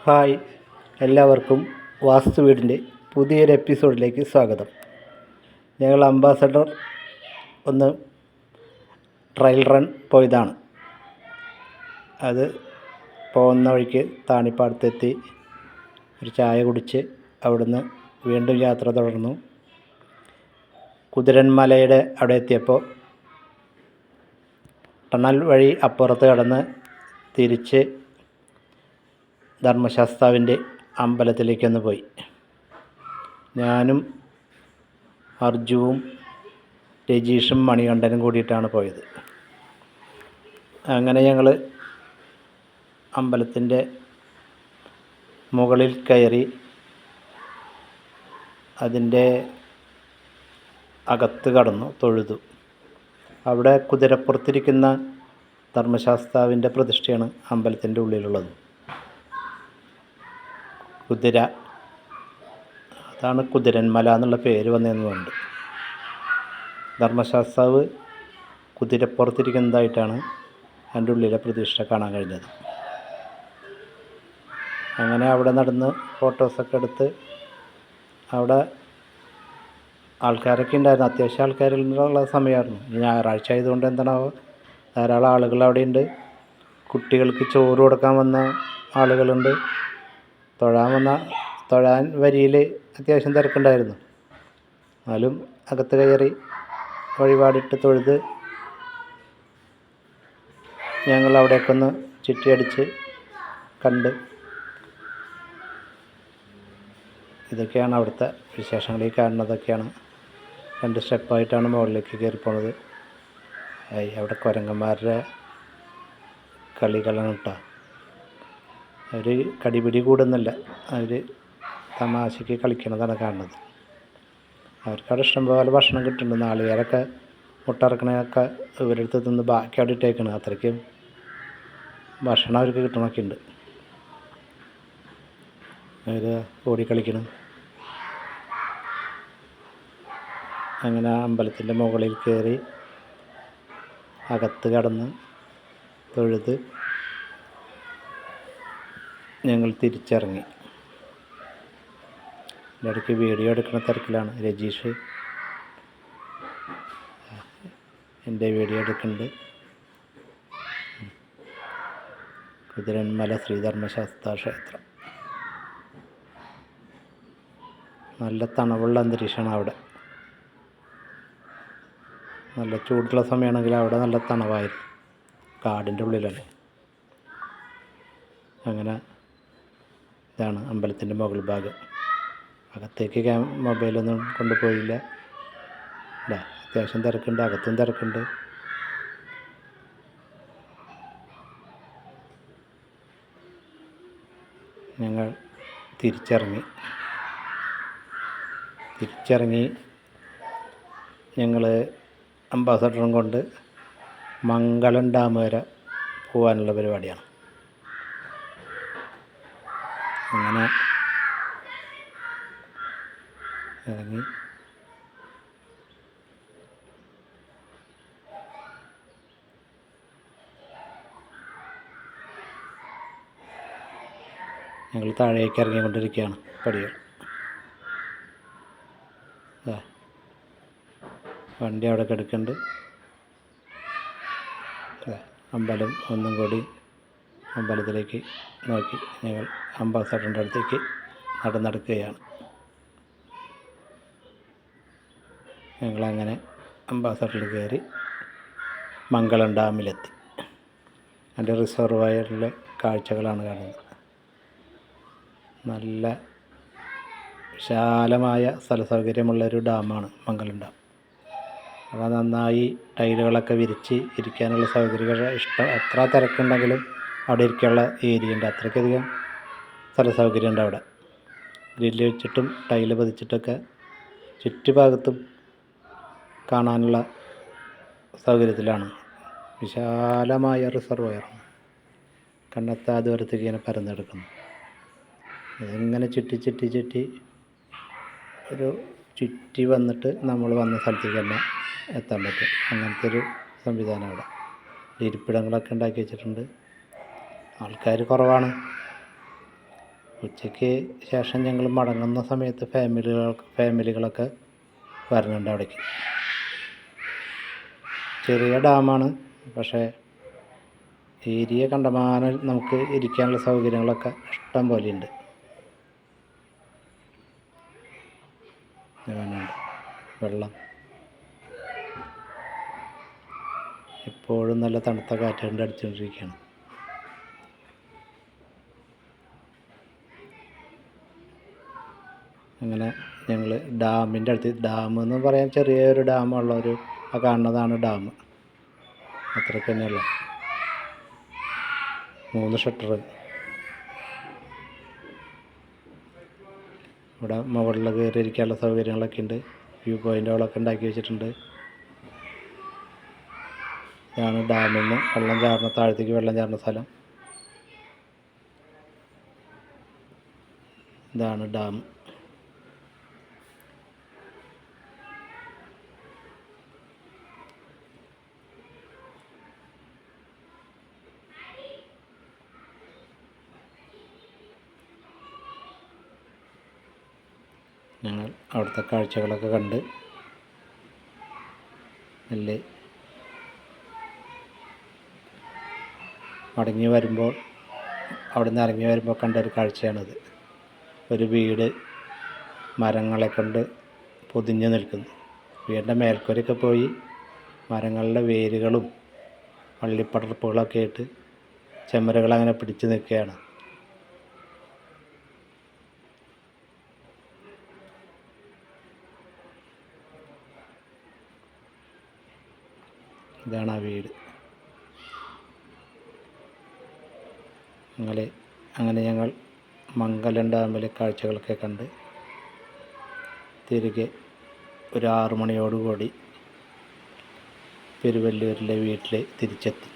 Hi, എല്ലാവർക്കും വാസ്തു വീടിൻ്റെ പുതിയൊരു എപ്പിസോഡിലേക്ക് സ്വാഗതം. ഞങ്ങൾ അംബാസഡർ ഒന്ന് ട്രയൽ റൺ പോയതാണ്. അത് പോകുന്ന വഴിക്ക് താണിപ്പാടത്തെത്തി ഒരു ചായ കുടിച്ച് അവിടുന്ന് വീണ്ടും യാത്ര തുടർന്നു. കുതിരന്മലയുടെ അവിടെ എത്തിയപ്പോൾ ടണൽ വഴി അപ്പുറത്ത് കടന്ന് തിരിച്ച് ധർമ്മശാസ്താവിൻ്റെ അമ്പലത്തിലേക്കൊന്ന് പോയി. ഞാനും അർജുവും രജീഷും മണികണ്ഠനും കൂടിയിട്ടാണ് പോയത്. അങ്ങനെ ഞങ്ങൾ അമ്പലത്തിൻ്റെ മുകളിൽ കയറി അതിൻ്റെ അകത്ത് കടന്നു തൊഴുതു. അവിടെ കുതിരപ്പുറത്തിരിക്കുന്ന ധർമ്മശാസ്താവിൻ്റെ പ്രതിഷ്ഠയാണ് അമ്പലത്തിൻ്റെ ഉള്ളിലുള്ളത്. കുതിര, അതാണ് കുതിരന്മല എന്നുള്ള പേര് വന്നതെന്നുണ്ട്. ധർമ്മശാസ്താവ് കുതിരപ്പുറത്തിരിക്കുന്നതായിട്ടാണ് അതിൻ്റെ ഉള്ളിലെ പ്രതിഷ്ഠ കാണാൻ കഴിഞ്ഞത്. അങ്ങനെ അവിടെ നടന്ന് ഫോട്ടോസൊക്കെ എടുത്ത് അവിടെ ആൾക്കാരൊക്കെ ഉണ്ടായിരുന്നു. അത്യാവശ്യം ആൾക്കാരുള്ള സമയമായിരുന്നു. ഞായറാഴ്ച ആയതുകൊണ്ട് എന്താണാവോ ധാരാളം ആളുകൾ അവിടെയുണ്ട്. കുട്ടികൾക്ക് ചോറ് കൊടുക്കാൻ വന്ന ആളുകളുണ്ട്. തൊഴാൻ വരിയിൽ അത്യാവശ്യം തിരക്കുണ്ടായിരുന്നു. എന്നാലും അകത്ത് കയറി വഴിപാടിട്ട് തൊഴുത് ഞങ്ങൾ അവിടേക്കൊന്ന് ചുറ്റിയടിച്ച് കണ്ട്. ഇതൊക്കെയാണ് അവിടുത്തെ വിശേഷങ്ങൾ. ഈ കാണുന്നതൊക്കെയാണ്. 2 സ്റ്റെപ്പായിട്ടാണ് മുകളിലേക്ക് കയറി പോണത്. അവിടെ കുരങ്ങന്മാരുടെ കളികളാണ് കേട്ടോ. അവർ കടിപിടി കൂടുന്നില്ല, അവർ തമാശയ്ക്ക് കളിക്കണതാണ് കാണുന്നത്. അവർക്കവിടെ ഇഷ്ടംപോലെ ഭക്ഷണം കിട്ടുന്നുണ്ട്. നാളികേരൊക്കെ മുട്ടറക്കണതൊക്കെ ഇവരെടുത്ത് തിന്ന് ബാക്കി അവിടെ ഇട്ടേക്കണം. അത്രയ്ക്കും ഭക്ഷണം അവർക്ക് കിട്ടണമൊക്കെ ഉണ്ട്. അവർ ഓടിക്കളിക്കണം. അങ്ങനെ അമ്പലത്തിൻ്റെ മുകളിൽ കയറി അകത്ത് കടന്ന് തൊഴുത് ഞങ്ങൾ തിരിച്ചിറങ്ങി. ഇടയ്ക്ക് വീഡിയോ എടുക്കുന്ന തിരക്കിലാണ്. രജീഷ് എൻ്റെ വീഡിയോ എടുക്കുന്നുണ്ട്. കുതിരന്മല ശ്രീധർമ്മശാസ്താ ക്ഷേത്രം. നല്ല തണവുള്ള അന്തരീക്ഷമാണ് അവിടെ. നല്ല ചൂടുള്ള സമയമാണെങ്കിൽ അവിടെ നല്ല തണവായിരുന്നു. കാടിൻ്റെ ഉള്ളിലല്ലേ. അങ്ങനെ ഇതാണ് അമ്പലത്തിൻ്റെ മുകൾ ഭാഗം. അകത്തേക്ക് മൊബൈലൊന്നും കൊണ്ടുപോയില്ല. അത്യാവശ്യം തിരക്കുണ്ട്, അകത്തും തിരക്കുണ്ട്. ഞങ്ങൾ തിരിച്ചിറങ്ങി ഞങ്ങൾ അംബാസഡറും കൊണ്ട് മംഗളം ഡാം വരെ പോകാനുള്ള പരിപാടിയാണ്. അങ്ങനെ ഇറങ്ങി ഞങ്ങൾ താഴേക്ക് ഇറങ്ങിക്കൊണ്ടിരിക്കുകയാണ്. പടികൾ വണ്ടി അവിടെ കിടക്കുന്നുണ്ട്. അമ്പലം ഒന്നും കൂടി അമ്പലത്തിലേക്ക് നോക്കി ഞങ്ങൾ അംബാസഡറിൻ്റെ അടുത്തേക്ക് നടക്കുകയാണ്. ഞങ്ങളങ്ങനെ അംബാസഡറിൽ കയറി മംഗളം ഡാമിലെത്തി. അതിൻ്റെ റിസർവോയറിലെ കാഴ്ചകളാണ് കാണുന്നത്. നല്ല വിശാലമായ സ്ഥലസൗകര്യമുള്ളൊരു ഡാമാണ് മംഗളം ഡാം. അപ്പോൾ നന്നായി ടൈലുകളൊക്കെ വിരിച്ച് ഇരിക്കാനുള്ള സൗകര്യങ്ങൾ എത്ര തിരക്കുണ്ടെങ്കിലും അവിടെ ഇരിക്കാനുള്ള ഏരിയ ഉണ്ട്. അത്രയ്ക്കധികം സ്ഥല സൗകര്യം ഉണ്ട് അവിടെ. ഗ്രില്ല് വെച്ചിട്ടും ടൈല് പതിച്ചിട്ടൊക്കെ ചുറ്റുഭാഗത്തും കാണാനുള്ള സൗകര്യത്തിലാണ്. വിശാലമായ റിസർവോയറാണ്. കണ്ണെത്താ ദൂരത്തേക്ക് ഇങ്ങനെ പരന്നെടുക്കുന്നു. അതിങ്ങനെ ചുറ്റി ഒരു ചുറ്റി വന്നിട്ട് നമ്മൾ വന്ന സ്ഥലത്തേക്ക് തന്നെ എത്താൻ പറ്റും. അങ്ങനത്തെ ഒരു സംവിധാനം അവിടെ. ഇരിപ്പിടങ്ങളൊക്കെ ഉണ്ടാക്കി വെച്ചിട്ടുണ്ട്. ആൾക്കാർ കുറവാണ്. ഉച്ചയ്ക്ക് ശേഷം ഞങ്ങൾ മടങ്ങുന്ന സമയത്ത് ഫാമിലികളൊക്കെ വരുന്നുണ്ട് അവിടേക്ക്. ചെറിയ ഡാമാണ്, പക്ഷേ ഏരിയ കണ്ടമാനം നമുക്ക് ഇരിക്കാനുള്ള സൗകര്യങ്ങളൊക്കെ ഇഷ്ടം പോലെയുണ്ട്. വെള്ളം എപ്പോഴും നല്ല തണുത്ത കാറ്റുകൊണ്ട് അടിച്ചുകൊണ്ടിരിക്കുകയാണ്. അങ്ങനെ ഞങ്ങൾ ഡാമിൻ്റെ അടുത്ത്, ഡാം എന്ന് പറയാൻ ചെറിയൊരു ഡാമുള്ളൊരു കാണുന്നതാണ് ഡാം. അത്രയ്ക്ക് തന്നെയല്ല, 3 ഷട്ടർ. ഇവിടെ മുകളിൽ കയറിയിരിക്കാനുള്ള സൗകര്യങ്ങളൊക്കെ ഉണ്ട്. വ്യൂ പോയിൻറ്റുകളൊക്കെ ഉണ്ടാക്കി വെച്ചിട്ടുണ്ട്. ഇതാണ് ഡാമിൽ നിന്ന് വെള്ളം ചാടുന്ന, താഴത്തേക്ക് വെള്ളം ചാടുന്ന സ്ഥലം. ഇതാണ് ഡാം. ഞങ്ങൾ അവിടുത്തെ കാഴ്ചകളൊക്കെ കണ്ട് മെല്ലെ മടങ്ങി വരുമ്പോൾ, അവിടെ നിന്ന് ഇറങ്ങി വരുമ്പോൾ കണ്ടൊരു കാഴ്ചയാണിത്. ഒരു വീട് മരങ്ങളെ കൊണ്ട് പൊതിഞ്ഞ് നിൽക്കുന്നു. വീടിൻ്റെ മേൽക്കൂരയൊക്കെ പോയി മരങ്ങളുടെ വേരുകളും വള്ളിപ്പടർപ്പുകളൊക്കെ ആയിട്ട് ചെമ്മരകളങ്ങനെ പിടിച്ച് നിൽക്കുകയാണ്. ഇതാണ് ആ വീട്. അങ്ങനെ ഞങ്ങൾ മംഗലം ഡാമിലെ കാഴ്ചകളൊക്കെ കണ്ട് തിരികെ ഒരു 6 മണിയോടുകൂടി പെരുവല്ലൂരിലെ വീട്ടിൽ തിരിച്ചെത്തി.